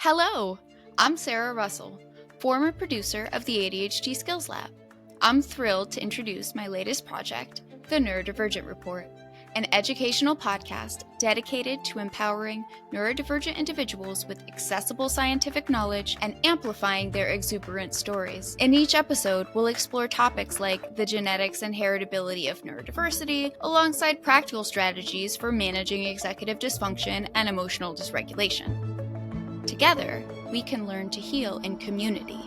Hello, I'm Sarah Russell, former producer of the ADHD Skills Lab. I'm thrilled to introduce my latest project, the Neurodivergent Report, an educational podcast dedicated to empowering neurodivergent individuals with accessible scientific knowledge and amplifying their exuberant stories. In each episode, we'll explore topics like the genetics and heritability of neurodiversity, alongside practical strategies for managing executive dysfunction and emotional dysregulation. Together, we can learn to heal in community.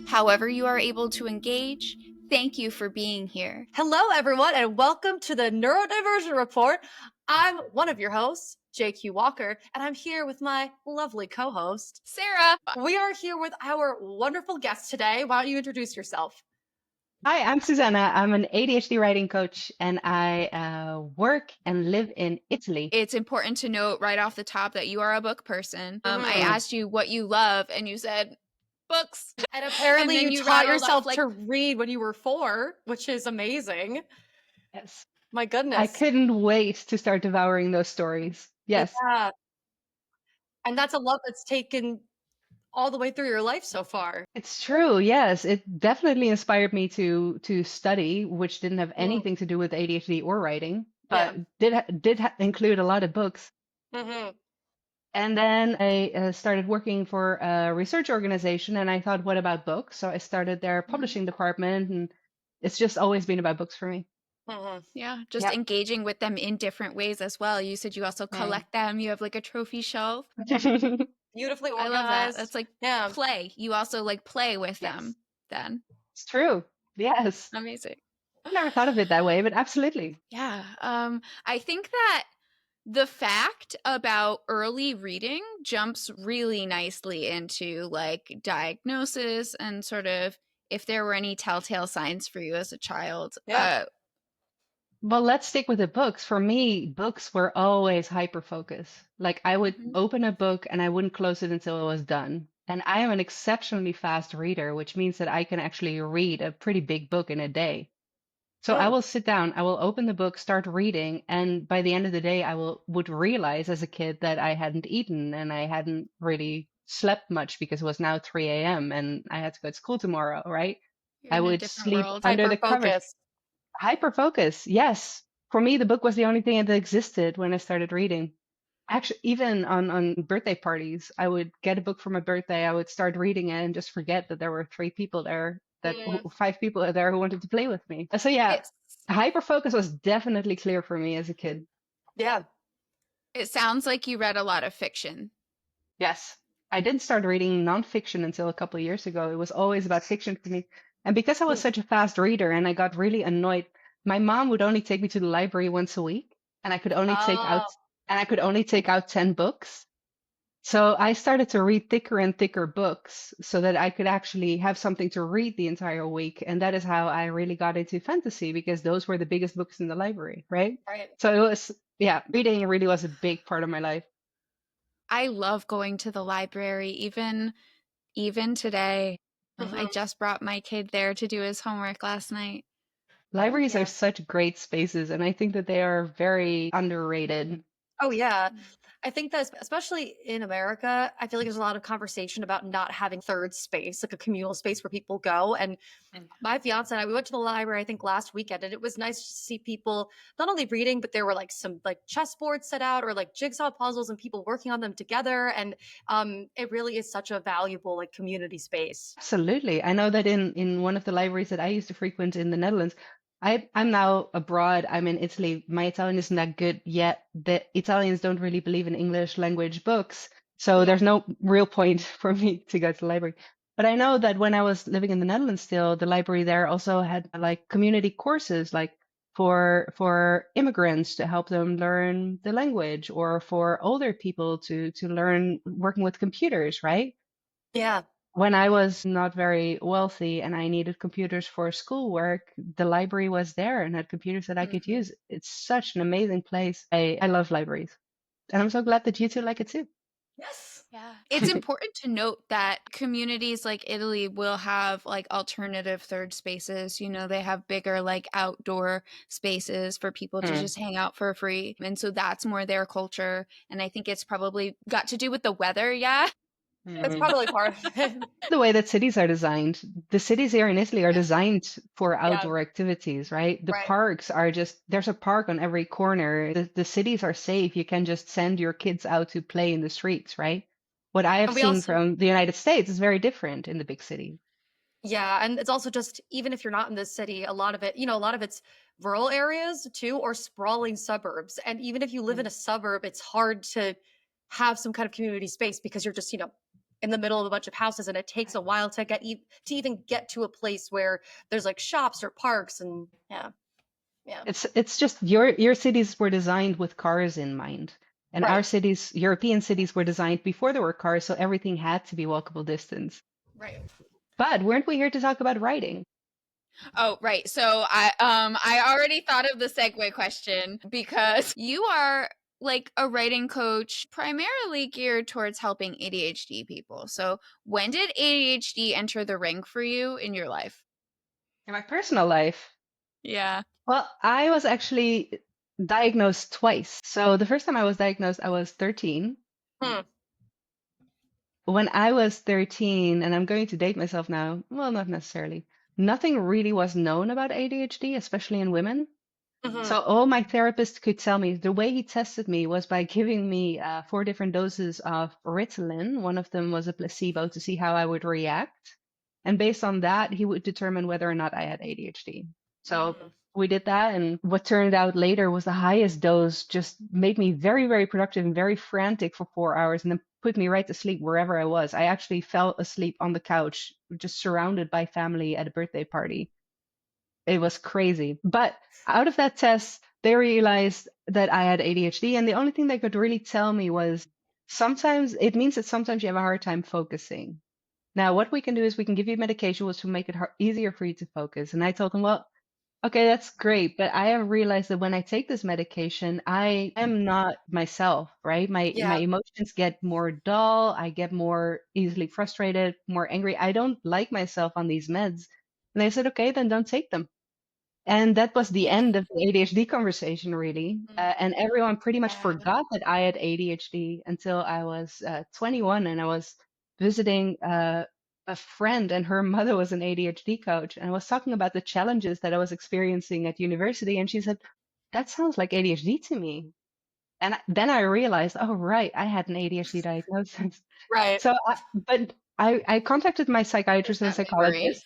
However you are able to engage, thank you for being here. Hello, everyone, and welcome to the Neurodivergent Report. I'm one of your hosts, JQ Walker, and I'm here with my lovely co-host, Sarah. We are here with our wonderful guest today. Why don't you introduce yourself? Hi, I'm Susanne. I'm an ADHD writing coach, and I work and live in Italy. It's important to note right off the top that you are a book person. I asked you what you love, and you said books. And apparently And then you you taught rattled yourself off, to read when you were 4, which is amazing. Yes. My goodness. I couldn't wait to start devouring those stories. Yes. Yeah. And that's a love that's taken all the way through your life so far. It's true. Yes. It definitely inspired me to study, which didn't have anything to do with ADHD or writing, but did include a lot of books. Mm-hmm. And then I started working for a research organization, and I thought, what about books? So I started their publishing department, and it's just always been about books for me. Mm-hmm. Yeah, just Yep. engaging with them in different ways as well. You said you also collect them. You have like a trophy shelf. Beautifully organized. I love that. That's like Yeah. play. You also like play with them then. It's true. Yes. Amazing. I've never thought of it that way, but absolutely. Yeah. I think that the fact about early reading jumps really nicely into like diagnosis and sort of if there were any telltale signs for you as a child. Yeah. Well, let's stick with the books. For me, books were always hyper focus. Like I would open a book and I wouldn't close it until it was done. And I am an exceptionally fast reader, which means that I can actually read a pretty big book in a day. So I will sit down, I will open the book, start reading, and by the end of the day, would realize as a kid that I hadn't eaten and I hadn't really slept much because it was now 3 a.m. and I had to go to school tomorrow, right? You're I in a would different sleep world. under the covers. Hyper-focus. Hyper focus, yes. For me, the book was the only thing that existed when I started reading. Actually, even on birthday parties, I would get a book for my birthday, I would start reading it and just forget that there were 3 people there, that 5 people there who wanted to play with me. So yeah, hyper focus was definitely clear for me as a kid. Yeah. It sounds like you read a lot of fiction. Yes. I didn't start reading nonfiction until a couple of years ago. It was always about fiction for me. And because I was such a fast reader and I got really annoyed, my mom would only take me to the library once a week, and I could only take out 10 books. So I started to read thicker and thicker books so that I could actually have something to read the entire week. And that is how I really got into fantasy, because those were the biggest books in the library, right? Right. So it was, reading really was a big part of my life. I love going to the library, even today. I just brought my kid there to do his homework last night. Libraries are such great spaces, and I think that they are very underrated. Oh, yeah. I think that especially in America, I feel like there's a lot of conversation about not having third space, like a communal space where people go. And my fiance and I, we went to the library, I think last weekend, and it was nice to see people not only reading, but there were like some like chessboards set out or like jigsaw puzzles and people working on them together. And it really is such a valuable like community space. Absolutely. I know that in one of the libraries that I used to frequent in the Netherlands, I'm now abroad. I'm in Italy. My Italian isn't that good yet. The Italians don't really believe in English language books. So there's no real point for me to go to the library. But I know that when I was living in the Netherlands still, the library there also had like community courses, like for immigrants to help them learn the language, or for older people to learn working with computers, right? Yeah. When I was not very wealthy and I needed computers for schoolwork, the library was there and had computers that I could use. It's such an amazing place. I love libraries. And I'm so glad that you two like it too. Yes. Yeah. It's important to note that communities like Italy will have like alternative third spaces. You know, they have bigger like outdoor spaces for people to just hang out for free. And so that's more their culture. And I think it's probably got to do with the weather. Yeah. That's probably part of it. The way that cities are designed. The cities here in Italy are designed for Yeah. outdoor activities, right? The Right. parks are just, there's a park on every corner. The cities are safe. You can just send your kids out to play in the streets, right? What I have And we seen also, from the United States is very different in the big city. yeah, and it's also just, even if you're not in this city, a lot of it, a lot of it's rural areas too, or sprawling suburbs. And even if you live in a suburb, it's hard to have some kind of community space because you're just, in the middle of a bunch of houses, and it takes a while to to even get to a place where there's like shops or parks. And yeah. It's just your cities were designed with cars in mind. And our Right. cities, European cities, were designed before there were cars, so everything had to be walkable distance. Right. But weren't we here to talk about writing? Oh, right. So I already thought of the segue question because you are like a writing coach primarily geared towards helping ADHD people. So when did ADHD enter the ring for you in your life? In my personal life, Yeah. well, I was actually diagnosed twice. So the first time I was diagnosed, I was 13. Hmm. When I was 13, and I'm going to date myself now, well, not necessarily, nothing really was known about ADHD, especially in women. Mhm. So all my therapist could tell me, the way he tested me was by giving me 4 different doses of Ritalin. One of them was a placebo to see how I would react. And based on that, he would determine whether or not I had ADHD. So we did that. And what turned out later was the highest dose just made me very, very productive and very frantic for 4 hours and then put me right to sleep wherever I was. I actually fell asleep on the couch, just surrounded by family at a birthday party. It was crazy. But out of that test, they realized that I had ADHD. And the only thing they could really tell me was sometimes it means that sometimes you have a hard time focusing. Now, what we can do is we can give you medication which will make it easier for you to focus. And I told them, well, okay, that's great. But I have realized that when I take this medication, I am not myself, right? My Yeah. emotions get more dull. I get more easily frustrated, more angry. I don't like myself on these meds. And they said, okay, then don't take them. And that was the end of the ADHD conversation, really. And everyone pretty much forgot that I had ADHD until I was 21 and I was visiting a friend, and her mother was an ADHD coach. And I was talking about the challenges that I was experiencing at university. And she said, that sounds like ADHD to me. And then I realized, oh, right, I had an ADHD diagnosis. Right. So, but I contacted my There's psychiatrist and that memory. psychologist,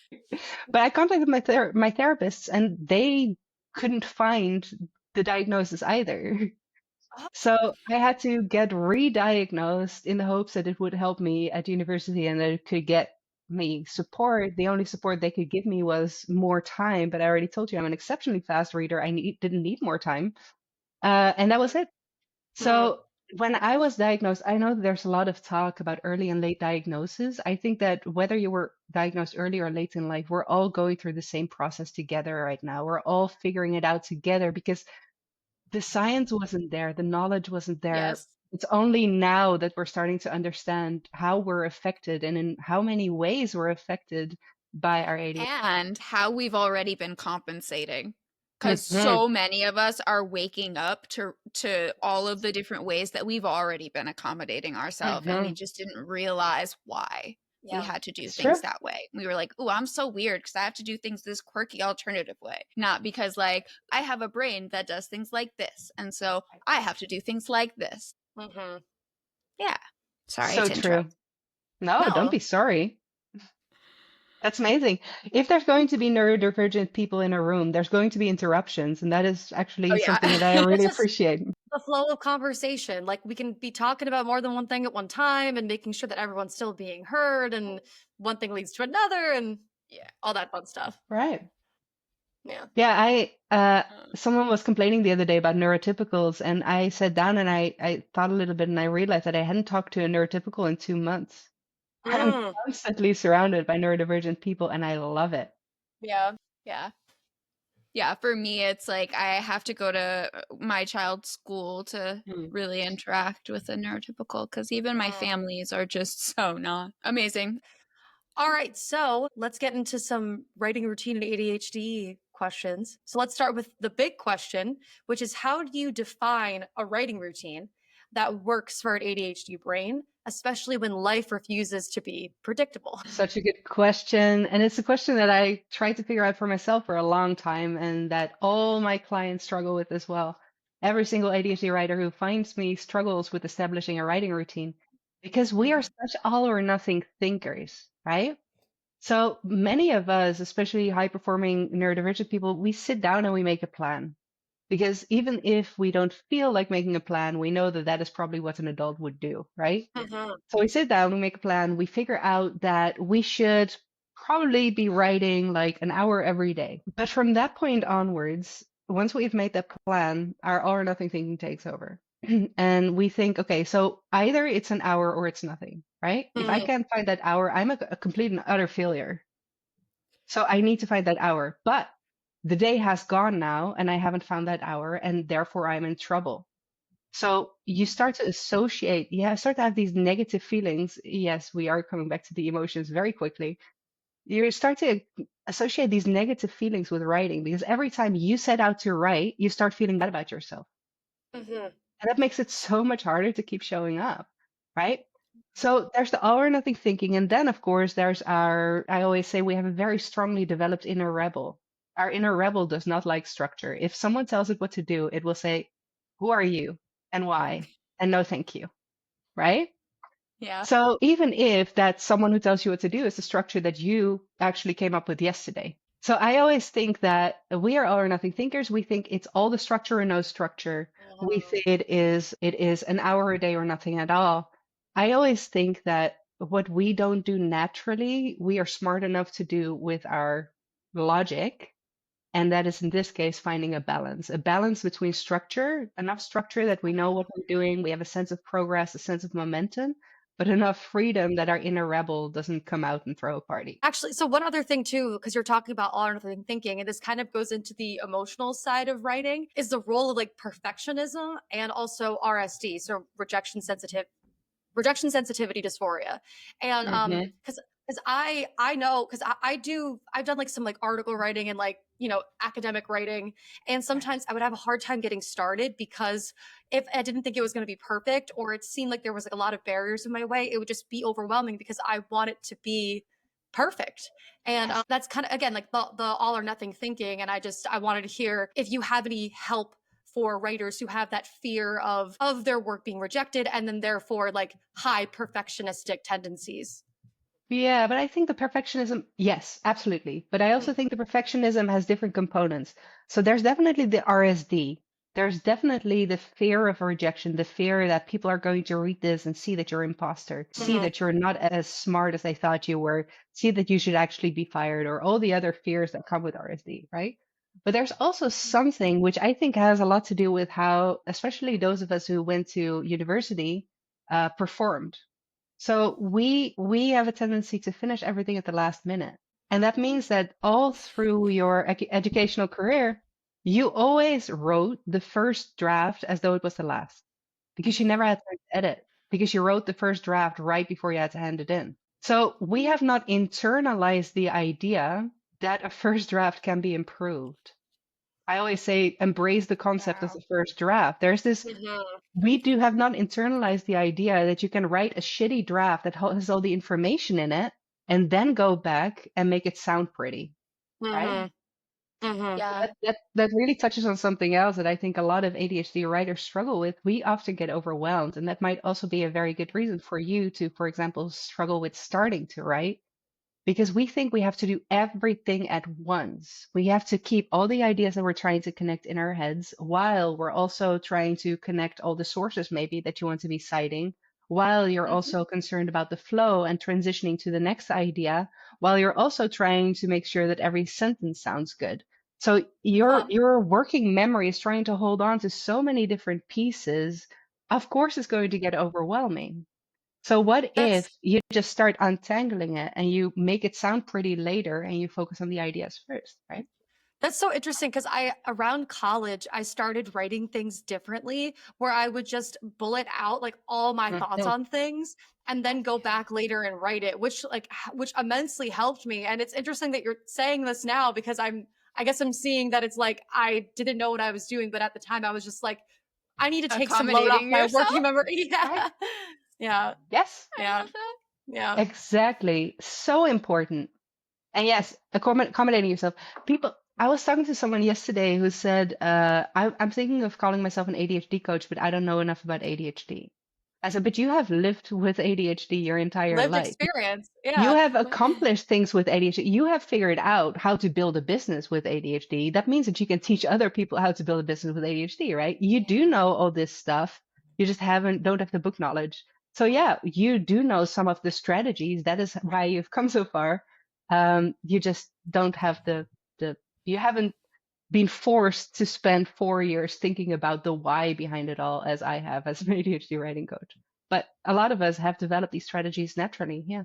but I contacted my therapists, and they couldn't find the diagnosis either. So I had to get re-diagnosed in the hopes that it would help me at university and that it could get me support. The only support they could give me was more time, but I already told you I'm an exceptionally fast reader. Didn't need more time, and that was it. So when I was diagnosed, I know that there's a lot of talk about early and late diagnosis. I think that whether you were diagnosed early or late in life, we're all going through the same process together right now. We're all figuring it out together because the science wasn't there, the knowledge wasn't there. Yes. It's only now that we're starting to understand how we're affected and in how many ways we're affected by our ADHD. And how we've already been compensating. Because Mhm, so many of us are waking up to all of the different ways that we've already been accommodating ourselves, and we mhm. just didn't realize why we Yeah. had to do It's things true. that way. We were like, "Oh, I'm so weird because I have to do things this quirky alternative way." Not because like I have a brain that does things like this, and so I have to do things like this. Mm-hmm. Yeah. Sorry So to true. interrupt. No, don't No. be sorry. That's amazing. If there's going to be neurodivergent people in a room, there's going to be interruptions, and that is Oh actually yeah. something that I It's really just appreciate. the flow of conversation. Like, we can be talking about more than one thing at one time and making sure that everyone's still being heard, and one thing leads to another, and Yeah. all that fun stuff. Right. Yeah. Yeah, I Um, someone was complaining the other day about neurotypicals, and I sat down and I thought a little bit, and I realized that I hadn't talked to a neurotypical in 2 months. I'm Mm. constantly surrounded by neurodivergent people, and I love it. Yeah. yeah. Yeah, for me, it's like I have to go to my child's school to Hmm. really interact with a neurotypical because even my families are just so not amazing. All right, so let's get into some writing routine and ADHD questions. So let's start with the big question, which is, how do you define a writing routine that works for an ADHD brain especially when life refuses to be predictable? Such a good question. And it's a question that I tried to figure out for myself for a long time and that all my clients struggle with as well. Every single ADHD writer who finds me struggles with establishing a writing routine because we are such all or nothing thinkers, right? So many of us, especially high performing neurodivergent people, we sit down and we make a plan. Because even if we don't feel like making a plan, we know that that is probably what an adult would do, right? So we sit down, we make a plan, we figure out that we should probably be writing like an hour every day. But from that point onwards, once we've made that plan, our all or nothing thinking takes over. And we think, okay, so either it's an hour or it's nothing, right? If I can't find that hour, I'm a complete and utter failure. So I need to find that hour. But the day has gone now and I haven't found that hour and therefore I'm in trouble. So you start to associate, start to have these negative feelings. Yes, we are coming back to the emotions very quickly. You start to associate these negative feelings with writing because every time you set out to write, you start feeling bad about yourself. And that makes it so much harder to keep showing up, right? So there's the all or nothing thinking. And then, of course, there's I always say we have a very strongly developed inner rebel. Our inner rebel does not like structure. If someone tells it what to do, it will say, who are you and why? And no, thank you, right? Yeah. So even if that someone who tells you what to do is the structure that you actually came up with yesterday. So I always think that we are all or nothing thinkers. We think it's all the structure or no structure. We think it is an hour a day or nothing at all. I always think that what we don't do naturally, we are smart enough to do with our logic. And that is in this case finding a balance between structure, enough structure that we know what we're doing, we have a sense of progress, a sense of momentum, but enough freedom that our inner rebel doesn't come out and throw a party. Actually, so one other thing too, because you're talking about all or nothing thinking, and this kind of goes into the emotional side of writing, is the role of like perfectionism and also RSD, so rejection sensitivity dysphoria. And Mm-hmm. because I know, because I've done like some like article writing and like, you know, academic writing, and sometimes I would have a hard time getting started because if I didn't think it was going to be perfect, or it seemed like there was like a lot of barriers in my way, it would just be overwhelming because I want it to be perfect. And Yes. that's kind of, again, like the all or nothing thinking. And I wanted to hear if you have any help for writers who have that fear of their work being rejected and then therefore like high perfectionistic tendencies. Yeah, but I think the perfectionism, yes, absolutely. But I also think the perfectionism has different components. So there's definitely the RSD. There's definitely the fear of rejection, the fear that people are going to read this and see that you're an imposter, see that you're not as smart as they thought you were, see that you should actually be fired, or all the other fears that come with RSD, right? But there's also something which I think has a lot to do with how, especially those of us who went to university, performed. So we have a tendency to finish everything at the last minute. And that means that all through your educational career, you always wrote the first draft as though it was the last because you never had time to edit because you wrote the first draft right before you had to hand it in. So we have not internalized the idea that a first draft can be improved. I always say embrace the concept of the first draft. There's this we do have not internalized the idea that you can write a shitty draft that has all the information in it and then go back and make it sound pretty, right? Yeah. That really touches on something else that I think a lot of ADHD writers struggle with. We often get overwhelmed, and that might also be a very good reason for you to, for example, struggle with starting to write because we think we have to do everything at once. We have to keep all the ideas that we're trying to connect in our heads while we're also trying to connect all the sources maybe that you want to be citing, while you're also concerned about the flow and transitioning to the next idea, while you're also trying to make sure that every sentence sounds good. So your working memory is trying to hold on to so many different pieces. Of course, it's going to get overwhelming. So what if That's you just start untangling it and you make it sound pretty later and you focus on the ideas first, right? That's so interesting because around college, I started writing things differently where I would just bullet out like all my thoughts Mhm. on things and then go back later and write it, which immensely helped me. And it's interesting that you're saying this now because I guess I'm seeing that it's like I didn't know what I was doing, but at the time I was just like, I need to take some load off Accommodating my yourself? working memory. Right? Yeah. Yeah. Yes, I Yeah. love that. Yeah. exactly. So important. And yes, accommodating yourself. People, I was talking to someone yesterday who said, I'm thinking of calling myself an ADHD coach, but I don't know enough about ADHD. I said, but you have lived with ADHD your entire Lived life. experience. You Yeah. have accomplished things with ADHD. You have figured out how to build a business with ADHD. That means that you can teach other people how to build a business with ADHD, right? You do know all this stuff. You just don't have the book knowledge. So yeah, you do know some of the strategies. That is why you've come so far. You just don't have you haven't been forced to spend 4 years thinking about the why behind it all, as I have as an ADHD writing coach. But a lot of us have developed these strategies naturally. Yeah.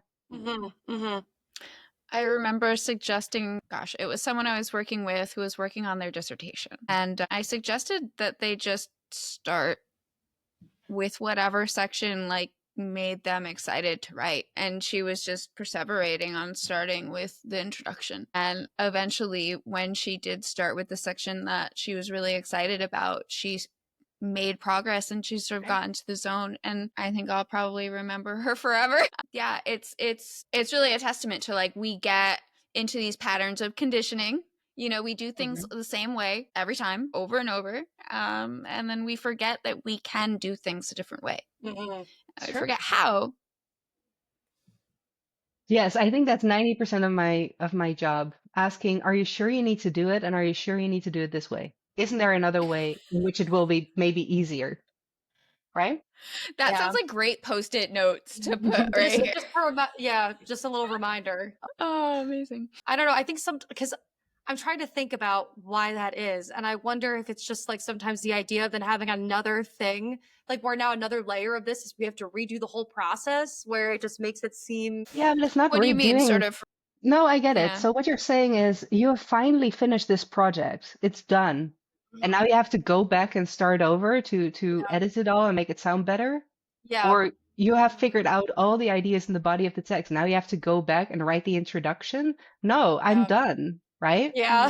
I remember suggesting, gosh, it was someone I was working with who was working on their dissertation. And I suggested that they just start with whatever section like made them excited to write. And she was just perseverating on starting with the introduction. And eventually, when she did start with the section that she was really excited about, she made progress and she sort of got into the zone, and I think I'll probably remember her forever. Yeah, it's really a testament to like we get into these patterns of conditioning. You know, we do things the same way every time, over and over, and then we forget that we can do things a different way. I forget how. Yes, I think that's 90% of my job. Asking, are you sure you need to do it? And are you sure you need to do it this way? Isn't there another way in which it will be maybe easier? Right? That Yeah. sounds like great post-it notes to put right here. Just a little reminder. Oh, amazing. I don't know. I think because I'm trying to think about why that is. And I wonder if it's just like sometimes the idea of then having another thing, like we're now another layer of this is we have to redo the whole process where it just makes it seem. Yeah, but it's not What do you mean, sort redoing. of? No, I get it. Yeah. So what you're saying is you have finally finished this project. It's done. And now you have to go back and start over to edit it all and make it sound better. Yeah. Or you have figured out all the ideas in the body of the text. Now you have to go back and write the introduction. No, I'm done, right? Yeah.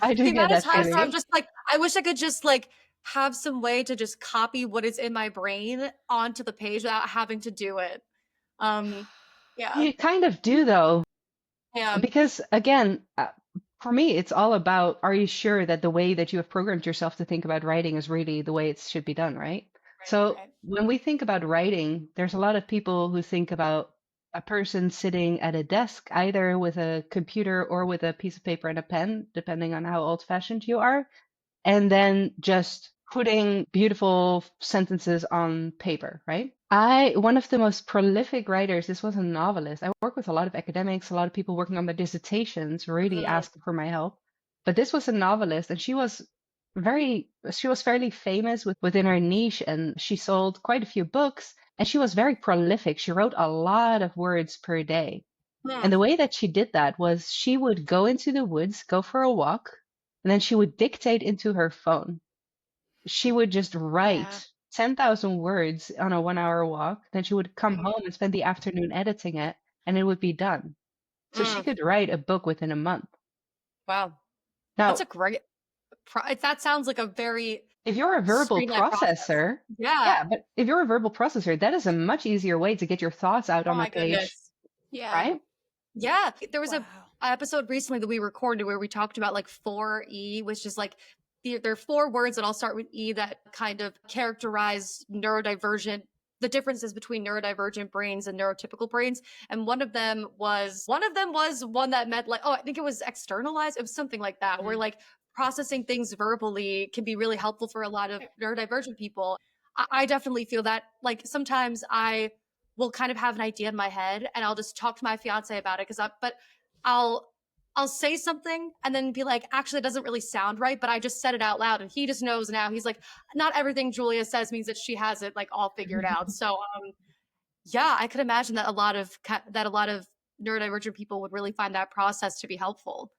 I do The get amount of that times where feeling. I'm just like, I wish I could just like have some way to just copy what is in my brain onto the page without having to do it. Yeah. You kind of do though, Yeah. because again, for me, it's all about, are you sure that the way that you have programmed yourself to think about writing is really the way it should be done, right? So when we think about writing, there's a lot of people who think about a person sitting at a desk, either with a computer or with a piece of paper and a pen, depending on how old-fashioned you are, and then just putting beautiful sentences on paper, right? One of the most prolific writers, this was a novelist. I work with a lot of academics, a lot of people working on their dissertations, really asking for my help. But this was a novelist, and she was fairly famous within her niche, and she sold quite a few books, and she was very prolific. She wrote a lot of words per day. And the way that she did that was she would go into the woods, go for a walk, and then she would dictate into her phone. She would just write 10,000 words on a 1 hour walk. Then she would come home and spend the afternoon editing it, and it would be done. So she could write a book within a month. Wow. Now, That's a great, that sounds like a very if you're a verbal streamlined process. processor, Yeah. but if you're a verbal processor, that is a much easier way to get your thoughts out Oh on a my page, goodness. Yeah. right? Yeah. There was a episode recently that we recorded where we talked about like 4E, which is like there are 4 words that all start with E that kind of characterize neurodivergent, the differences between neurodivergent brains and neurotypical brains. And one of them was one that meant like, oh, I think it was externalized. It was something like that, where like processing things verbally can be really helpful for a lot of neurodivergent people. I definitely feel that like sometimes I will kind of have an idea in my head and I'll just talk to my fiance about it but I'll say something and then be like, actually, it doesn't really sound right, but I just said it out loud. And he just knows now. He's like, not everything Julia says means that she has it like all figured out. So, yeah, I could imagine that a lot of neurodivergent people would really find that process to be helpful.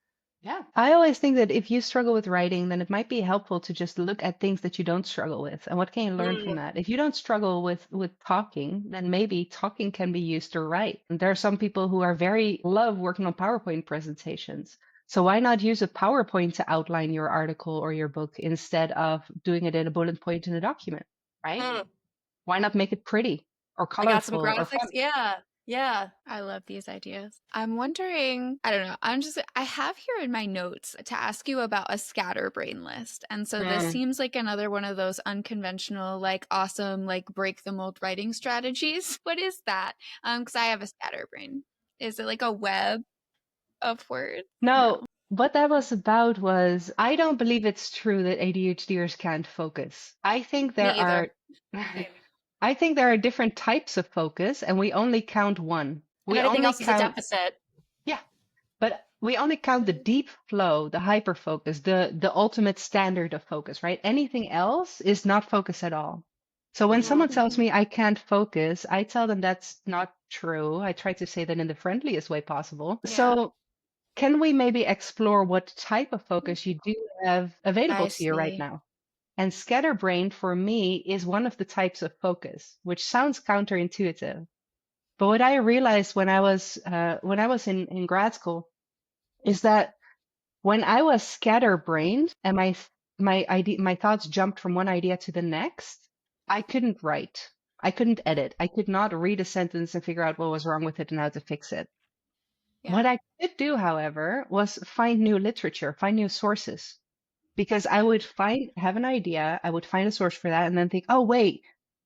Yeah. I always think that if you struggle with writing, then it might be helpful to just look at things that you don't struggle with and what can you learn from that. If you don't struggle with talking, then maybe talking can be used to write. And there are some people who are love working on PowerPoint presentations. So why not use a PowerPoint to outline your article or your book instead of doing it in a bullet point in a document, right? Why not make it pretty? or I got some colorful or graphics. fun. Yeah. Yeah. I love these ideas. I'm wondering, I don't know, I have here in my notes to ask you about a scatterbrain list. And so this Mm. seems like another one of those unconventional, like awesome, like break the mold writing strategies. What is that? Because I have a scatterbrain. Is it like a web of words? No, No. what that was about was I don't believe it's true that ADHDers can't focus. I think Me there either. are I think there are different types of focus and we only count one. And We anything only else is a count deficit. yeah, but we only count the deep flow, the hyper focus, the ultimate standard of focus, right? Anything else is not focus at all. So when someone tells me I can't focus, I tell them that's not true. I try to say that in the friendliest way possible. Yeah. So can we maybe explore what type of focus you do have available I to you right see. now? And scatterbrain for me is one of the types of focus, which sounds counterintuitive. But what I realized when I was in grad school is that when I was scatterbrained and my thoughts jumped from one idea to the next, I couldn't write. I couldn't edit. I could not read a sentence and figure out what was wrong with it and how to fix it. What Yeah. I could do, however, was find new literature, find new sources. Because I would have an idea, I would find a source for that, and then think, oh, wait,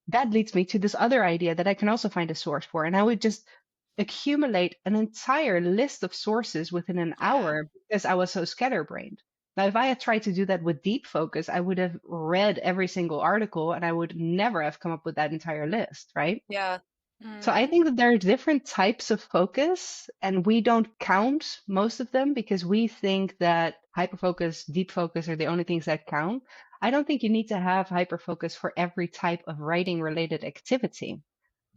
that leads me to this other idea that I can also find a source for. And I would just accumulate an entire list of sources within an Yeah. hour because I was so scatterbrained. Now, if I had tried to do that with deep focus, I would have read every single article and I would never have come up with that entire list, right? Yeah. So I think that there are different types of focus, and we don't count most of them because we think that hyperfocus, deep focus are the only things that count. I don't think you need to have hyperfocus for every type of writing related activity.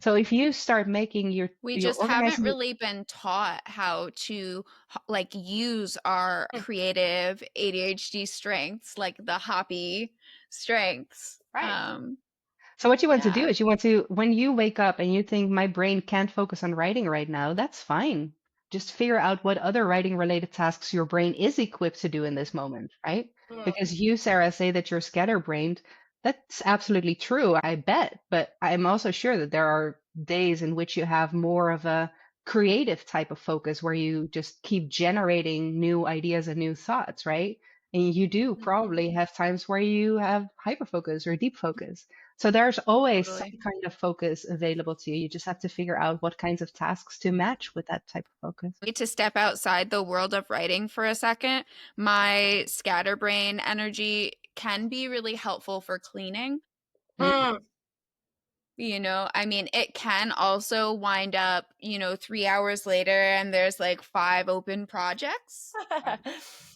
So if you start making We your just haven't organizing, really been taught how to like use our creative ADHD strengths, like the hoppy strengths. right. So what you want to do Yeah. is when you wake up and you think my brain can't focus on writing right now, that's fine. Just figure out what other writing related tasks your brain is equipped to do in this moment, right? Because you, Sarah, say that you're scatterbrained. That's absolutely true, I bet. But I'm also sure that there are days in which you have more of a creative type of focus where you just keep generating new ideas and new thoughts, right? And you do probably have times where you have hyperfocus or deep focus. So there's always some Totally. kind of focus available to you. You just have to figure out what kinds of tasks to match with that type of focus. To step outside the world of writing for a second, my scatterbrain energy can be really helpful for cleaning. You know, I mean, it can also wind up, 3 hours later and there's like 5 open projects.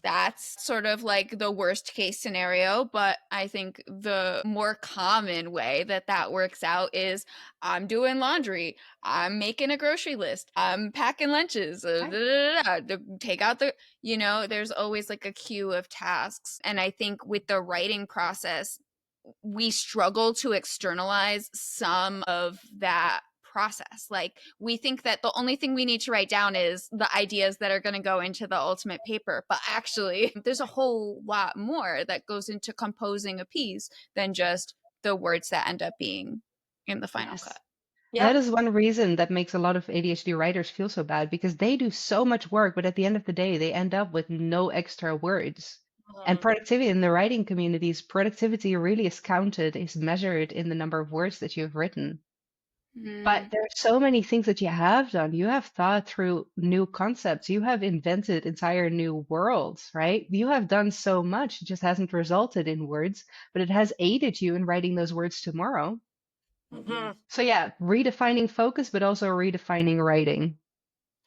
That's sort of like the worst case scenario, but I think the more common way that that works out is I'm doing laundry, I'm making a grocery list, I'm packing lunches, take out there's always like a queue of tasks. And I think with the writing process, we struggle to externalize some of that process. Like we think that the only thing we need to write down is the ideas that are going to go into the ultimate paper, but actually there's a whole lot more that goes into composing a piece than just the words that end up being in the final cut. And that is one reason that makes a lot of ADHD writers feel so bad because they do so much work, but at the end of the day, they end up with no extra words. And productivity in the writing communities, productivity really is measured in the number of words that you've written. But there are so many things that you have done. You have thought through new concepts. You have invented entire new worlds, right? You have done so much. It just hasn't resulted in words, but it has aided you in writing those words tomorrow. So yeah, redefining focus, but also redefining writing.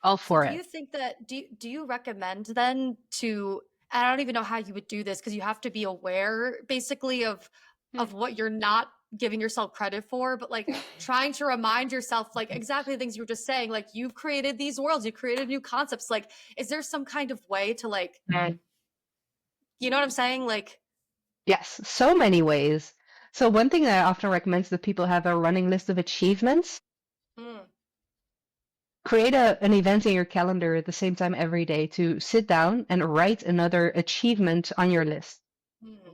All So for do it. you think that do you recommend then to I don't even know how you would do this because you have to be aware basically of what you're not giving yourself credit for, but like trying to remind yourself like exactly the things you were just saying, like you've created these worlds, you created new concepts. Like, is there some kind of way to like, you know what I'm saying? Like, Yes, so many ways. So one thing that I often recommend is that people have a running list of achievements. Create an event in your calendar at the same time every day to sit down and write another achievement on your list.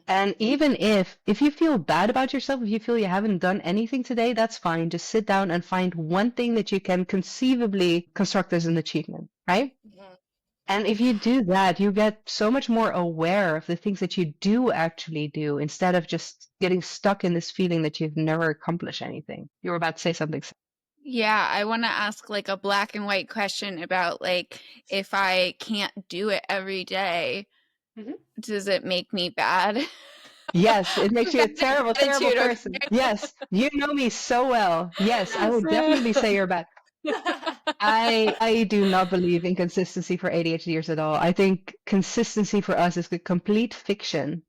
And even if you feel bad about yourself, if you feel you haven't done anything today, that's fine. Just sit down and find one thing that you can conceivably construct as an achievement, right? Mhm. And if you do that, you get so much more aware of the things that you do actually do instead of just getting stuck in this feeling that you've never accomplished anything. You were about to say something. Yeah, I want to ask like a black and white question about like if I can't do it every day, Mhm. does it make me bad? Yes, it makes you a That's the terrible, terrible attitude, person. Yes, you know me so well. Yes, I would definitely say you're bad. I do not believe in consistency for ADHDers at all. I think consistency for us is a complete fiction.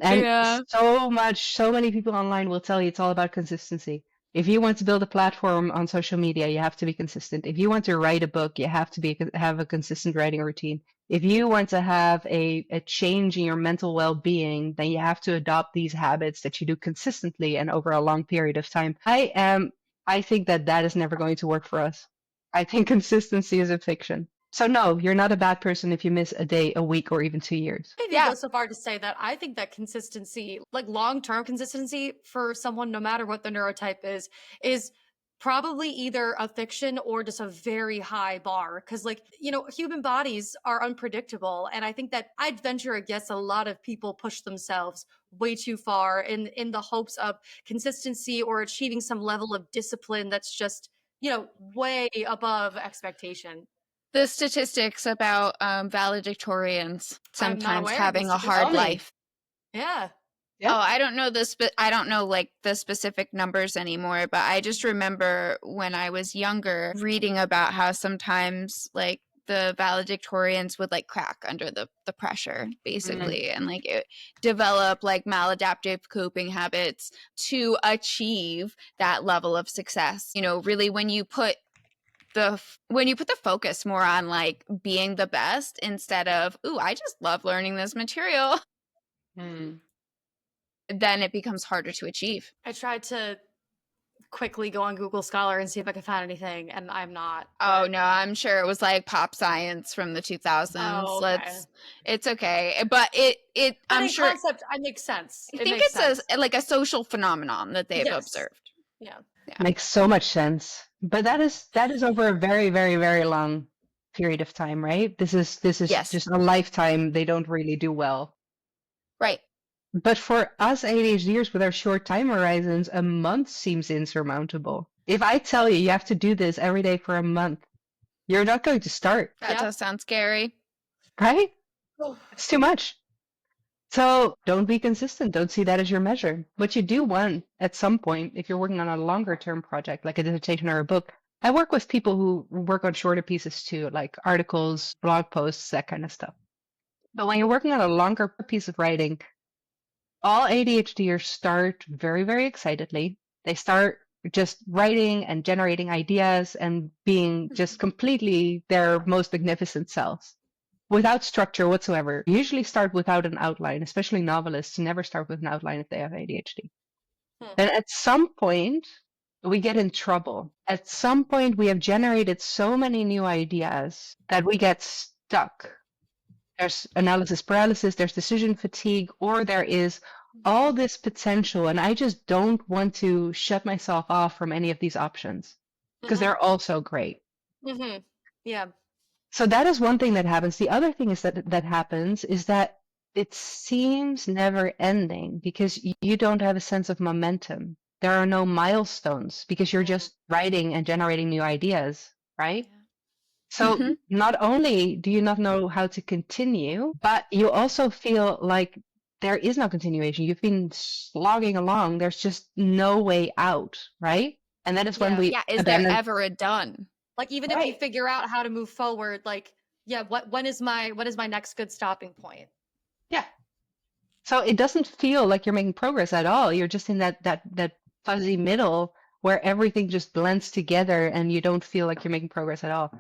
And Yeah. so many people online will tell you it's all about consistency. If you want to build a platform on social media, you have to be consistent. If you want to write a book, you have to have a consistent writing routine. If you want to have a change in your mental well-being, then you have to adopt these habits that you do consistently and over a long period of time. I think that is never going to work for us. I think consistency is a fiction. So no, you're not a bad person if you miss a day, a week, or even 2 years. I even go so far to say that I think that consistency, like long-term consistency for someone, no matter what the neurotype is probably either a fiction or just a very high bar. Cause like, human bodies are unpredictable. And I think that I'd venture a guess a lot of people push themselves way too far in the hopes of consistency or achieving some level of discipline that's just, way above expectation. The statistics about valedictorians I'm not sometimes aware of having these a hard Tell me. life. Yeah. Yeah. Oh, I don't know this, but I don't know like the specific numbers anymore, but I just remember when I was younger reading about how sometimes like the valedictorians would like crack under the pressure basically and like develop like maladaptive coping habits to achieve that level of success. Really when you put the focus more on like being the best instead of, ooh, I just love learning this material, then it becomes harder to achieve. I tried to quickly go on Google Scholar and see if I could find anything, and I'm not. Oh no, I'm sure it was like pop science from the 2000s. Oh, okay. It's okay, but But I'm in sure. concept, it makes sense. I It think makes it's sense. like a social phenomenon that they've Yes. observed. Yeah. Makes so much sense. But that is over a very, very, very long period of time, right? This is Yes. just a lifetime they don't really do well. Right. But for us ADHDers with our short time horizons, a month seems insurmountable. If I tell you have to do this every day for a month, you're not going to start, That does sound scary. right? It's too much. So don't be consistent. Don't see that as your measure. What you do want at some point, if you're working on a longer term project, like a dissertation or a book, I work with people who work on shorter pieces too, like articles, blog posts, that kind of stuff. But when you're working on a longer piece of writing, all ADHDers start very, very excitedly. They start just writing and generating ideas and being just completely their most magnificent selves without structure whatsoever. Usually start without an outline, especially novelists never start with an outline if they have ADHD. Then at some point, we get in trouble. At some point, we have generated so many new ideas that we get stuck. There's analysis paralysis, there's decision fatigue, or there is all this potential, and I just don't want to shut myself off from any of these options because they're also great. Mm-hmm. Yeah. So that is one thing that happens. The other thing is that happens is that it seems never ending because you don't have a sense of momentum. There are no milestones because you're just writing and generating new ideas, right? So not only do you not know how to continue, but you also feel like there is no continuation. You've been slogging along. There's just no way out, right? And that is when we is abandon. there ever a done? Like even if you figure out how to move forward, like, yeah, when is my next good stopping point? Yeah. So it doesn't feel like you're making progress at all. You're just in that fuzzy middle where everything just blends together and you don't feel like you're making progress at all.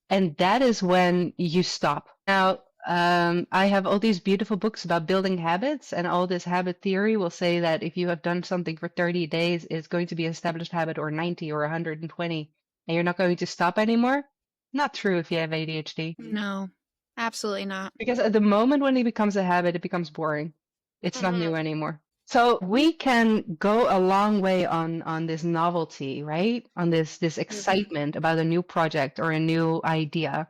And that is when you stop. Now, I have all these beautiful books about building habits, and all this habit theory will say that if you have done something for 30 days, it's going to be an established habit, or 90 or 120, and you're not going to stop anymore. Not true if you have ADHD. No, absolutely not. Because at the moment when it becomes a habit, it becomes boring. It's not new anymore. So we can go a long way on this novelty, right? On this excitement about a new project or a new idea.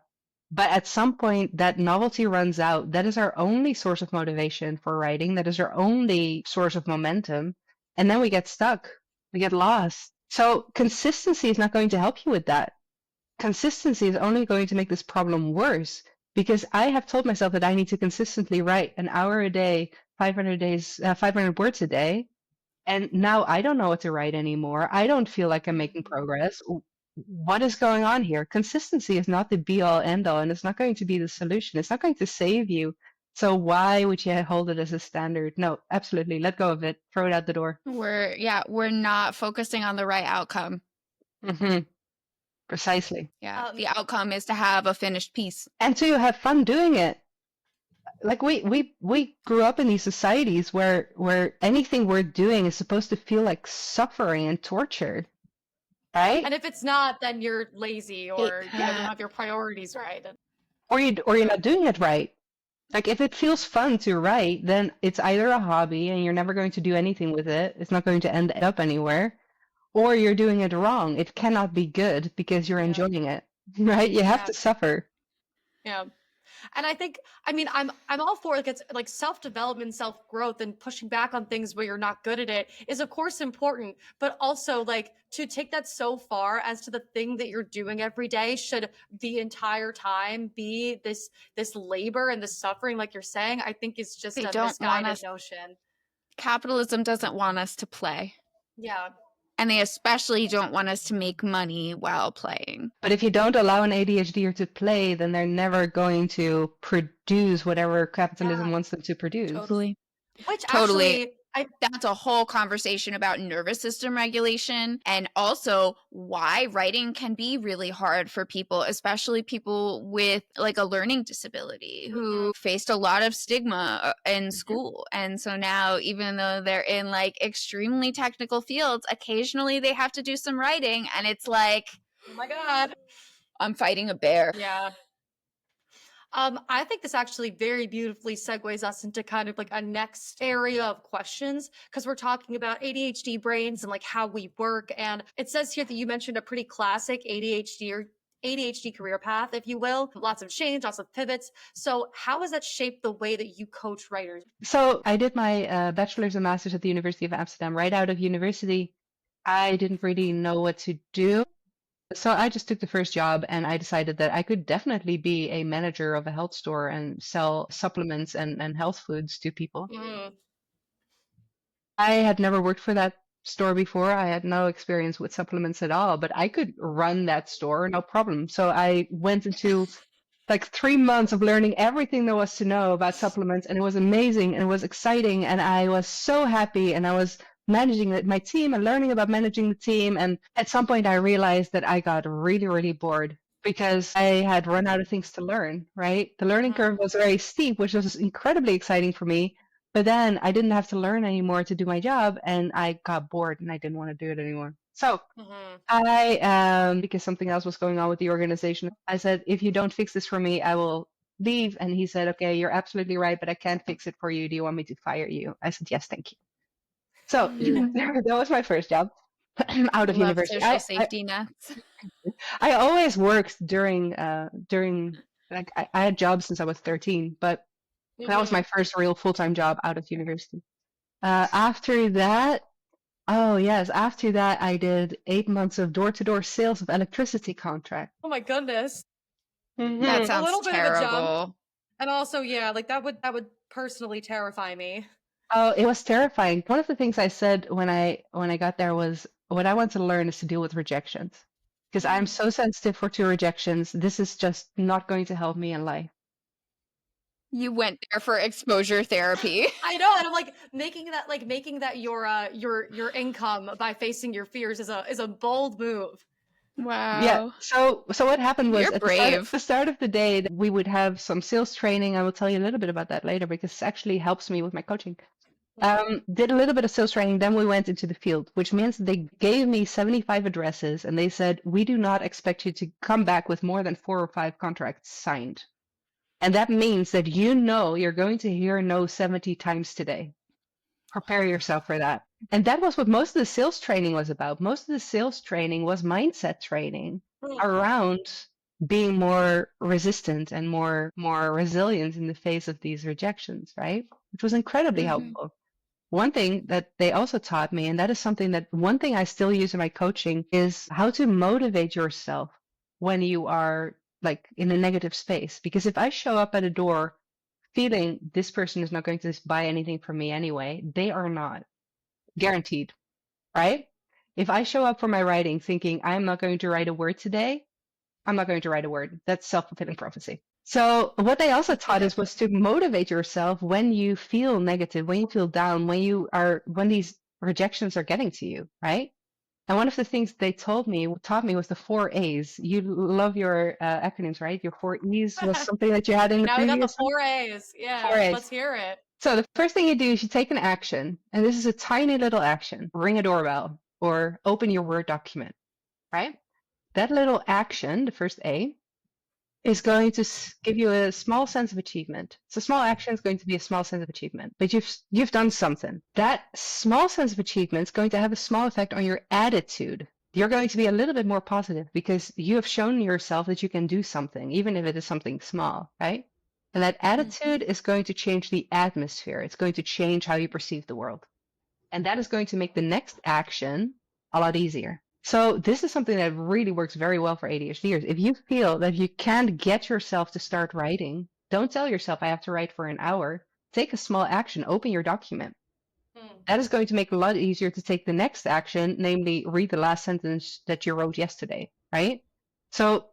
But at some point, that novelty runs out. That is our only source of motivation for writing. That is our only source of momentum. And then we get stuck. We get lost. So consistency is not going to help you with that. Consistency is only going to make this problem worse because I have told myself that I need to consistently write an hour a day, 500 words a day. And now I don't know what to write anymore. I don't feel like I'm making progress. What is going on here? Consistency is not the be all end all, and it's not going to be the solution. It's not going to save you. So why would you hold it as a standard? No, absolutely. Let go of it. Throw it out the door. We're not focusing on the right outcome. Hmm. Precisely. Yeah. The outcome is to have a finished piece. And to have fun doing it. Like we grew up in these societies where anything we're doing is supposed to feel like suffering and torture. Right? And if it's not, then you're lazy or you don't have your priorities right. Or you're not doing it right. Like if it feels fun to write, then it's either a hobby and you're never going to do anything with it. It's not going to end up anywhere. Or you're doing it wrong. It cannot be good because you're enjoying it. Right? You have to suffer. Yeah. And I think, I mean, I'm all for like, it's like self-development, self-growth, and pushing back on things where you're not good at it is of course important, but also like to take that so far as to the thing that you're doing every day should the entire time be this labor and this suffering, like you're saying, I think is just a misguided notion. Capitalism doesn't want us to play. Yeah. And they especially don't want us to make money while playing. But if you don't allow an ADHDer to play, then they're never going to produce whatever capitalism wants them to produce. Totally. Which actually, that's a whole conversation about nervous system regulation and also why writing can be really hard for people, especially people with like a learning disability who faced a lot of stigma in school. And so now, even though they're in like extremely technical fields, occasionally they have to do some writing and it's like, oh my God, I'm fighting a bear. Yeah. I think this actually very beautifully segues us into kind of like a next area of questions because we're talking about ADHD brains and like how we work. And it says here that you mentioned a pretty classic ADHD career path, if you will. Lots of change, lots of pivots. So how has that shaped the way that you coach writers? So I did my bachelor's and master's at the University of Amsterdam. Right out of university, I didn't really know what to do. So I just took the first job and I decided that I could definitely be a manager of a health store and sell supplements and health foods to people. I had never worked for that store before. I had no experience with supplements at all, but I could run that store, no problem. So I went into like 3 months of learning everything there was to know about supplements, and it was amazing and it was exciting and I was so happy and I was managing my team and learning about managing the team. And at some point I realized that I got really, really bored because I had run out of things to learn, right? The learning curve was very steep, which was incredibly exciting for me. But then I didn't have to learn anymore to do my job and I got bored and I didn't want to do it anymore. So I, because something else was going on with the organization, I said, if you don't fix this for me, I will leave. And he said, okay, you're absolutely right, but I can't fix it for you. Do you want me to fire you? I said, yes, thank you. So that was my first job out of university. Social safety nets. I always worked during like I had jobs since I was 13, but that was my first real full-time job out of university. After that, after that I did 8 months of door-to-door sales of electricity contract. Oh my goodness. That sounds a little bit terrible. Of a jump. And also, yeah, like that would personally terrify me. Oh, it was terrifying. One of the things I said when I got there was what I want to learn is to deal with rejections. Because I'm so sensitive to rejections. This is just not going to help me in life. You went there for exposure therapy. I know, and I'm like making that your income by facing your fears is a bold move. Wow. Yeah. So what happened was You're brave. At the start of the day, we would have some sales training. I will tell you a little bit about that later because it actually helps me with my coaching. Did a little bit of sales training, then we went into the field, which means they gave me 75 addresses and they said, we do not expect you to come back with more than 4 or 5 contracts signed. And that means that you're going to hear no 70 times today. Prepare yourself for that. And that was what most of the sales training was about. Most of the sales training was mindset training around being more resistant and more resilient in the face of these rejections, right? Which was incredibly helpful. One thing that they also taught me, and that is something that one thing I still use in my coaching, is how to motivate yourself when you are like in a negative space. Because if I show up at a door feeling this person is not going to buy anything from me anyway, they are not guaranteed, right? If I show up for my writing thinking I'm not going to write a word today, I'm not going to write a word. That's self-fulfilling prophecy. So what they also taught us was to motivate yourself when you feel negative, when you feel down, when these rejections are getting to you, right? And one of the things they taught me was the 4 A's. You love your acronyms, right? Your 4 E's was something that you had in the Now we got the previous one. 4 A's. Yeah, 4 A's. let's hear it. So the first thing you do is you take an action, and this is a tiny little action. Ring a doorbell or open your Word document, right? That little action, the first A, is going to give you a small sense of achievement. So small action is going to be a small sense of achievement, but you've done something. That small sense of achievement is going to have a small effect on your attitude. You're going to be a little bit more positive because you have shown yourself that you can do something, even if it is something small, right? And that attitude is going to change the atmosphere. It's going to change how you perceive the world. And that is going to make the next action a lot easier. So this is something that really works very well for ADHDers. If you feel that you can't get yourself to start writing, don't tell yourself I have to write for an hour. Take a small action, open your document. That is going to make it a lot easier to take the next action, namely read the last sentence that you wrote yesterday, right? So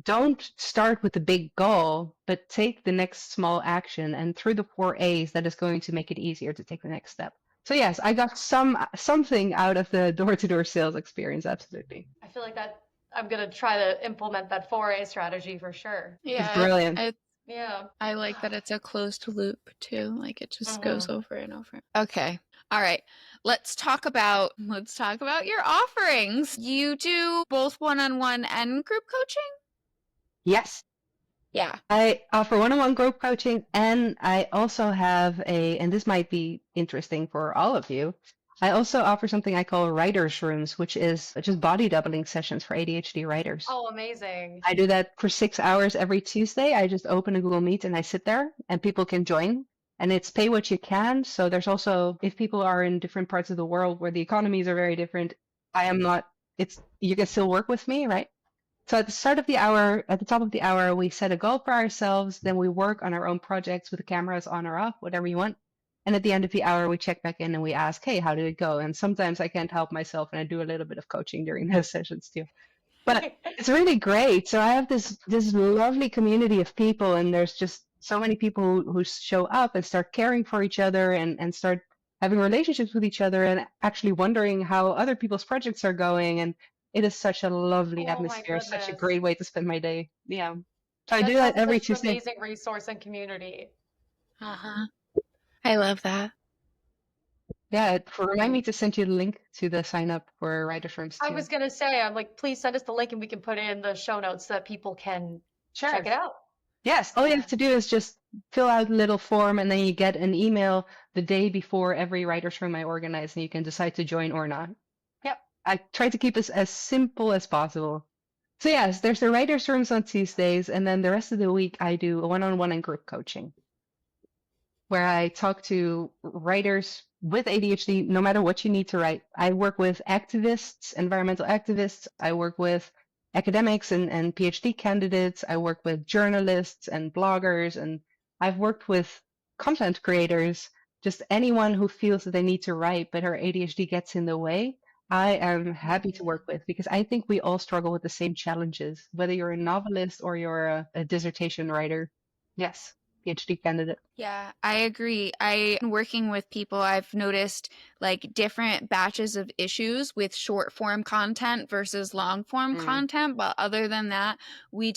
don't start with the big goal, but take the next small action, and through the 4 A's, that is going to make it easier to take the next step. So yes, I got something out of the door-to-door sales experience, absolutely. I feel like that I'm gonna try to implement that 4A strategy for sure. Yeah, It's brilliant. Yeah. I like that it's a closed loop too. Like it just goes over and over. Okay. All right. Let's talk about your offerings. You do both one-on-one and group coaching? Yes. Yeah. I offer one-on-one group coaching, and I also have and this might be interesting for all of you, I also offer something I call writers' rooms, which is just body doubling sessions for ADHD writers. Oh, amazing. I do that for 6 hours every Tuesday. I just open a Google Meet and I sit there, and people can join. And it's pay what you can. So there's also, if people are in different parts of the world where the economies are very different, you can still work with me, right? So at the start of the hour, at the top of the hour, we set a goal for ourselves. Then we work on our own projects with the cameras on or off, whatever you want. And at the end of the hour, we check back in and we ask, hey, how did it go? And sometimes I can't help myself and I do a little bit of coaching during those sessions too. But it's really great. So I have this lovely community of people, and there's just so many people who show up and start caring for each other and start having relationships with each other and actually wondering how other people's projects are going. And it is such a lovely atmosphere, such a great way to spend my day. Yeah. So I do that every Tuesday. Amazing resource and community. Uh-huh. I love that. Yeah, remind me to send you the link to the sign up for writers' rooms too. I was gonna say, I'm like, please send us the link and we can put it in the show notes so that people can check it out. Yes, all you have to do is just fill out a little form, and then you get an email the day before every writer's room I organize, and you can decide to join or not. Yep, I try to keep it as simple as possible. So yes, there's the writer's rooms on Tuesdays, and then the rest of the week I do a one-on-one and group coaching, where I talk to writers with ADHD, no matter what you need to write. I work with activists, environmental activists. I work with academics and PhD candidates. I work with journalists and bloggers, and I've worked with content creators, just anyone who feels that they need to write, but her ADHD gets in the way. I am happy to work with, because I think we all struggle with the same challenges, whether you're a novelist or you're a dissertation writer. Yes. PhD candidate. Yeah, I agree. Working with people, I've noticed like different batches of issues with short form content versus long form content. But other than that, we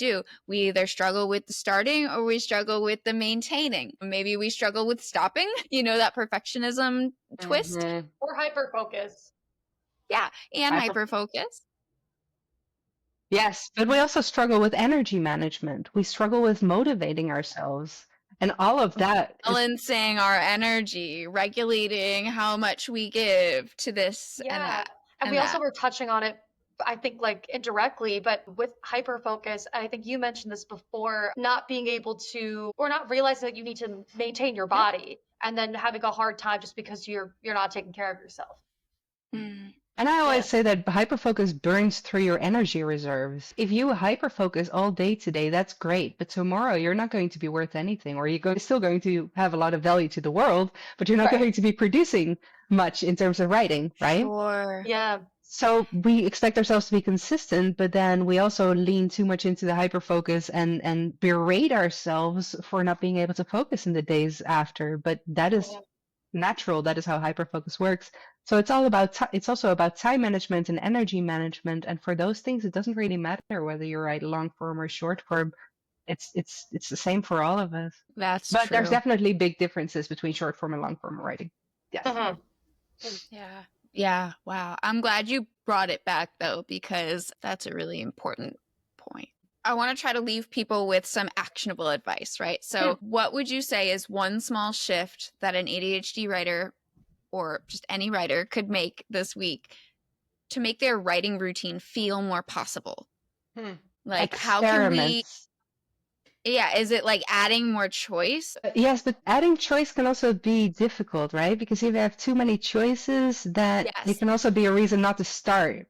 either struggle with the starting or we struggle with the maintaining. Maybe we struggle with stopping, that perfectionism twist. Or hyper focus. Yeah, and hyper focus. Yes, but we also struggle with energy management. We struggle with motivating ourselves. And all of that is, Balancing our energy, regulating how much we give to this and Yeah. that And and we also that. were touching on it, I think, like indirectly, but with hyper focus, and I think you mentioned this before, not being able to, or not realizing that you need to maintain your yeah. body, and then having a hard time just because you're not taking care of yourself. Mm. And I always Yeah. say that hyperfocus burns through your energy reserves. If you hyperfocus all day today, that's great. But tomorrow you're not going to be worth anything, or you're still going to have a lot of value to the world, but you're not Right. going to be producing much in terms of writing, right? Sure. Yeah. So we expect ourselves to be consistent, but then we also lean too much into the hyperfocus and berate ourselves for not being able to focus in the days after. But that is Mhm. natural. That is how hyperfocus works. So it's all about it's also about time management and energy management. And for those things, it doesn't really matter whether you write long form or short form. It's the same for all of us. That's But there's true. definitely big differences between short form and long form writing. Yes. Mhm. Yeah. Yeah. Wow. I'm glad you brought it back though, because that's a really important point. I want to try to leave people with some actionable advice, right? So, what would you say is one small shift that an ADHD writer or just any writer could make this week to make their writing routine feel more possible? Like, how can we, Experiments. yeah, is it like adding more choice? Yes, but adding choice can also be difficult, right? Because if you have too many choices, that it Yes. can also be a reason not to start.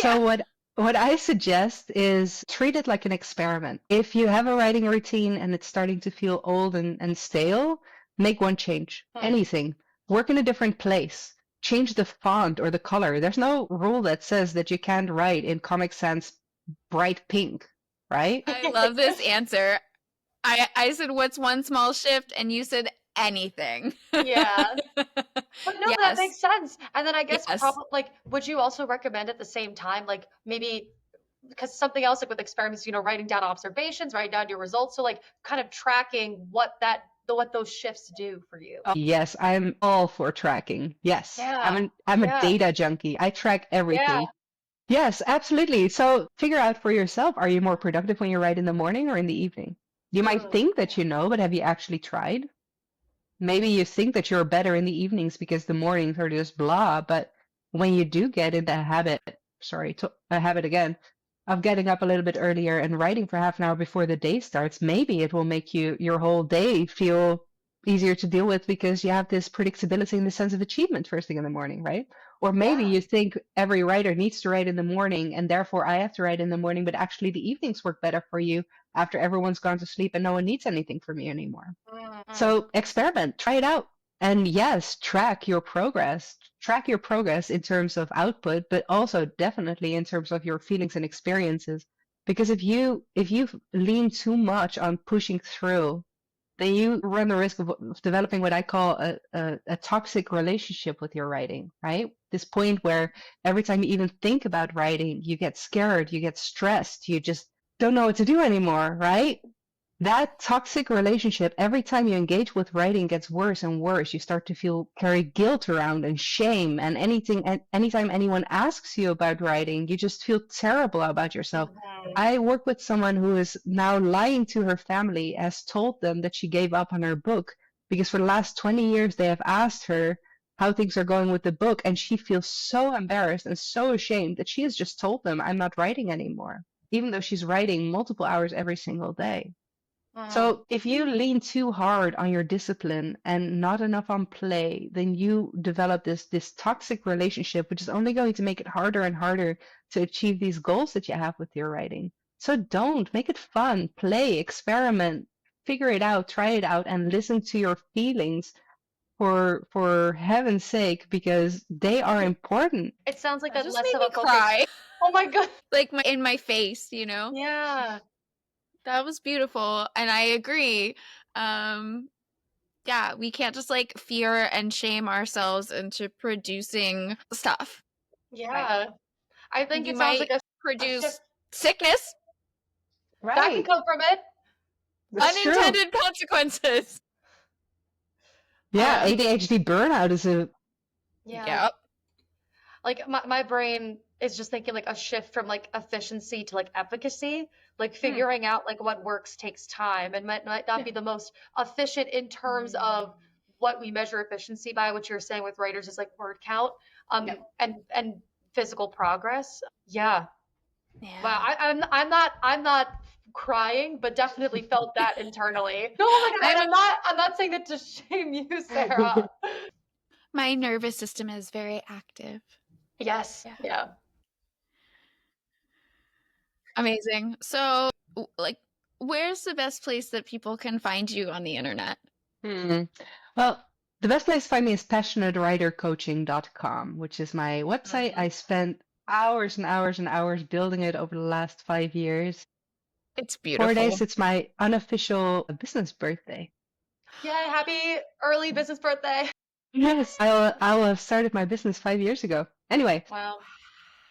So Yeah. what I suggest is treat it like an experiment. If you have a writing routine and it's starting to feel old and stale, make one change. Anything. Work in a different place. Change the font or the color. There's no rule that says that you can't write in Comic Sans bright pink, right? I love this answer. I said, what's one small shift? And you said anything. Yeah. But no, that Yes. makes sense. And then I guess Yes. probably like, would you also recommend at the same time, like maybe because something else like with experiments, writing down observations, writing down your results, so like kind of tracking what those shifts do for you. Oh, yes, I'm all for tracking. Yes, Yeah. I'm a Yeah. data junkie. I track Yeah. everything. Yes, absolutely. So figure out for yourself, are you more productive when you write in the morning or in the evening? You might Mm. think that you know, but have you actually tried? Maybe you think that you're better in the evenings because the mornings are just blah, but when you do get in the habit, sorry, a habit again, of getting up a little bit earlier and writing for half an hour before the day starts, maybe it will make your whole day feel easier to deal with because you have this predictability and the sense of achievement first thing in the morning, right? Or maybe Yeah. you think every writer needs to write in the morning and therefore I have to write in the morning, but actually the evenings work better for you after everyone's gone to sleep and no one needs anything from you anymore. Mm. So experiment, try it out. And yes, track your progress. Track your progress in terms of output, but also definitely in terms of your feelings and experiences. Because if you lean too much on pushing through, then you run the risk of developing what I call a toxic relationship with your writing, right? This point where every time you even think about writing, you get scared, you get stressed, you just don't know what to do anymore, right? That toxic relationship, every time you engage with writing, gets worse and worse. You start to carry guilt around and shame, and anytime anyone asks you about writing, you just feel terrible about yourself. Mhm. I work with someone who is now lying to her family, has told them that she gave up on her book because for the last 20 years they have asked her how things are going with the book, and she feels so embarrassed and so ashamed that she has just told them, I'm not writing anymore, even though she's writing multiple hours every single day. Mm. So if you lean too hard on your discipline and not enough on play, then you develop this toxic relationship, which is only going to make it harder and harder to achieve these goals that you have with your writing. So don't make it fun, play, experiment, figure it out, try it out, and listen to your feelings for heaven's sake, because they are important. It sounds like That a just less made of me a focus. cry, Oh my God. like in my face. Yeah. That was beautiful. And I agree. Um, yeah, we can't just like fear and shame ourselves into producing stuff. Right. Yeah. I think You it sounds like might a shift produce sickness, that can Right. come from it. That's true. unintended consequences. Yeah, Um, ADHD burnout is a Yeah. yep. Like my brain is just thinking like a shift from like efficiency to like efficacy, like figuring out like what works takes time and might not be the most efficient in terms of what we measure efficiency by, which you're saying with writers is like word count, and physical progress. Yeah. Wow. I'm not crying, but definitely felt that internally. No, oh my God. And I'm not saying that to shame you, Sarah. My nervous system is very active. Yes. Yeah. Amazing. So, like, where's the best place that people can find you on the internet? Well, the best place to find me is passionatewritercoaching.com, which is my website. I spent hours and hours and hours building it over the last 5 years. It's beautiful. 4 days, it's my unofficial business birthday. Yay, happy early business birthday. Yes, I'll have started my business 5 years ago. Anyway. Wow.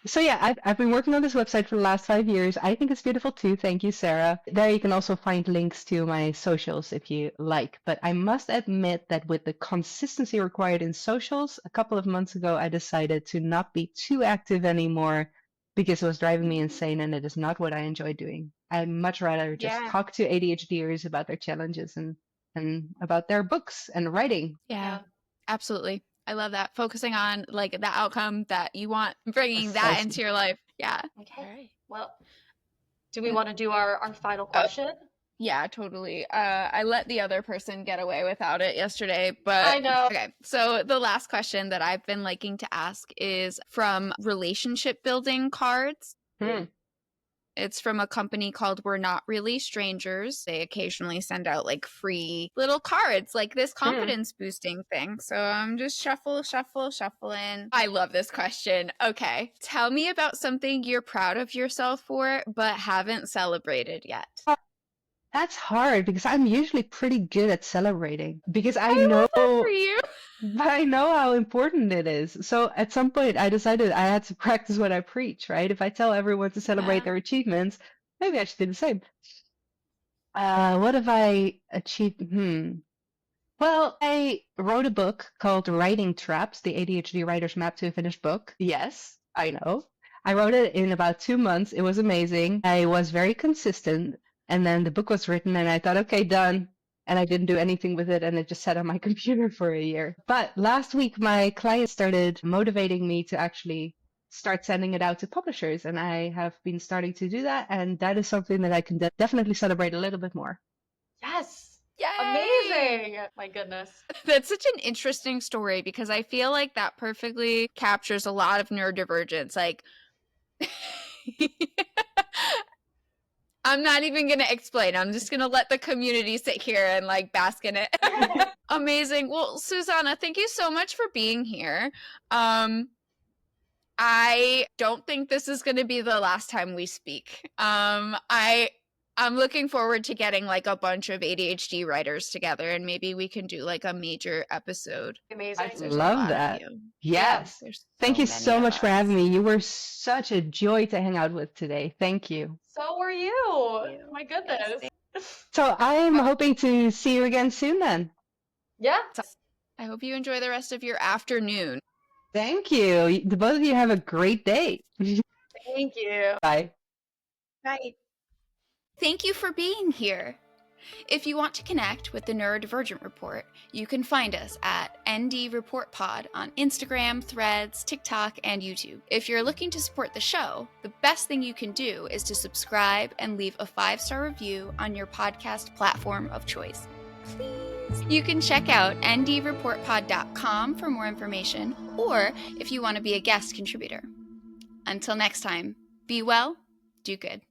So yeah, I've been working on this website for the last 5 years. I think it's beautiful too. Thank you, Sarah. There you can also find links to my socials if you like. But I must admit that with the consistency required in socials, a couple of months ago, I decided to not be too active anymore because it was driving me insane and it is not what I enjoy doing. I'd much rather just talk to ADHDers about their challenges and about their books and writing. Yeah, absolutely. I love that. Focusing on like the outcome that you want, bringing that into your life. Yeah. Okay. All right. Well, do we want to do our final question? Yeah, totally. I let the other person get away without it yesterday, but I know. Okay. So the last question that I've been liking to ask is from relationship building cards. It's from a company called We're Not Really Strangers. They occasionally send out like free little cards, like this confidence boosting thing. So I'm just shuffling. I love this question. Okay. Tell me about something you're proud of yourself for, but haven't celebrated yet. That's hard because I'm usually pretty good at celebrating because I love know that for you. But I know how important it is. So at some point, I decided I had to practice what I preach, right? If I tell everyone to celebrate their achievements, maybe I should do the same. What have I achieved? Well, I wrote a book called Writing Traps, the ADHD Writer's Map to a Finished Book. Yes, I know. I wrote it in about 2 months. It was amazing. I was very consistent. And then the book was written, and I thought, okay, done. And I didn't do anything with it, and it just sat on my computer for a year. But last week, my client started motivating me to actually start sending it out to publishers, and I have been starting to do that, and that is something that I can definitely celebrate a little bit more. Yes. Yay! Amazing. My goodness. That's such an interesting story because I feel like that perfectly captures a lot of neurodivergence. Like, I'm not even going to explain. I'm just going to let the community sit here and like bask in it. Amazing. Well, Susanne, thank you so much for being here. I don't think this is going to be the last time we speak. I'm looking forward to getting like a bunch of ADHD writers together and maybe we can do like a major episode. Amazing. I love that. Yes. Thank you so much for having me. You were such a joy to hang out with today. Thank you. So were you. My goodness. So I'm hoping to see you again soon then. Yeah. I hope you enjoy the rest of your afternoon. Thank you. The both of you have a great day. Thank you. Bye. Bye. Thank you for being here. If you want to connect with the Neurodivergent Report, you can find us at ND Report Pod on Instagram, Threads, TikTok, and YouTube. If you're looking to support the show, the best thing you can do is to subscribe and leave a 5-star review on your podcast platform of choice. Please. You can check out ndreportpod.com for more information, or if you want to be a guest contributor. Until next time, be well, do good.